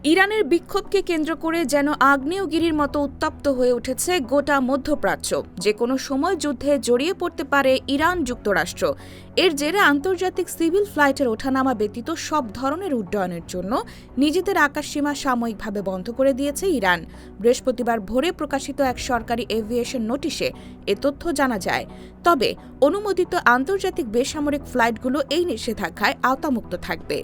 ইরানের বিক্ষোভকে কেন্দ্র করে যেন আগ্নেয়গিরির মতো উত্তপ্ত হয়ে উঠেছে গোটা মধ্যপ্রাচ্য। যে কোনো সময় যুদ্ধে জড়িয়ে পড়তে পারে ইরান যুক্তরাষ্ট্র। এর জেরে আন্তর্জাতিক সিভিল ফ্লাইটের ওঠানামা ব্যতীত সব ধরনের উড্ডয়নের জন্য নিজেদের আকাশসীমা সাময়িকভাবে বন্ধ করে দিয়েছে ইরান। বৃহস্পতিবার ভোরে প্রকাশিত এক সরকারি এভিয়েশন নোটিশে এ তথ্য জানা যায়। তবে অনুমোদিত আন্তর্জাতিক বেসামরিক ফ্লাইটগুলো এই নিষেধাজ্ঞায় আওতামুক্ত থাকবে।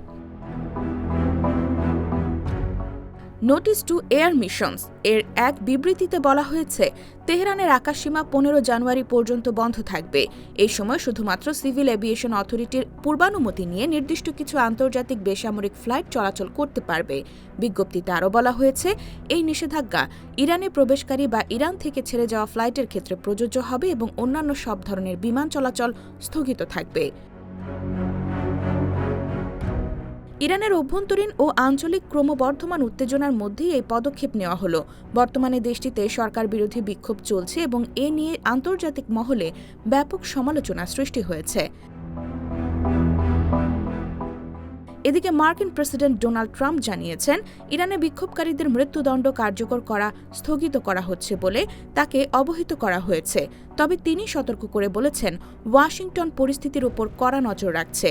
নোটিস টু এয়ার মিশনস এর এক বিবৃতিতে বলা হয়েছে, তেহরানের আকাশসীমা 15 জানুয়ারি পর্যন্ত বন্ধ থাকবে। এই সময় শুধুমাত্র সিভিল এভিয়েশন অথরিটির পূর্বানুমতি নিয়ে নির্দিষ্ট কিছু আন্তর্জাতিক বেসামরিক ফ্লাইট চলাচল করতে পারবে। বিজ্ঞপ্তিতে আরও বলা হয়েছে, এই নিষেধাজ্ঞা ইরানে প্রবেশকারী বা ইরান থেকে ছেড়ে যাওয়া ফ্লাইটের ক্ষেত্রে প্রযোজ্য হবে এবং অন্যান্য সব ধরনের বিমান চলাচল স্থগিত থাকবে। ইরানের অভ্যন্তরীণ ও আঞ্চলিক ক্রমবর্ধমান উত্তেজনার মধ্যেই এই পদক্ষেপ নেওয়া হলো। বর্তমানে দেশটিতে সরকার বিরোধী বিক্ষোভ চলছে এবং এ নিয়ে আন্তর্জাতিক মহলে ব্যাপক সমালোচনা সৃষ্টি হয়েছে। এদিকে মার্কিন প্রেসিডেন্ট ডোনাল্ড ট্রাম্প জানিয়েছেন, ইরানে বিক্ষোভকারীদের মৃত্যুদণ্ড কার্যকর করা স্থগিত করা হচ্ছে বলে তাকে অবহিত করা হয়েছে। তবে তিনি সতর্ক করে বলেছেন, ওয়াশিংটন পরিস্থিতির উপর কড়া নজর রাখছে।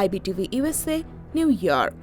IBTV USA, New York।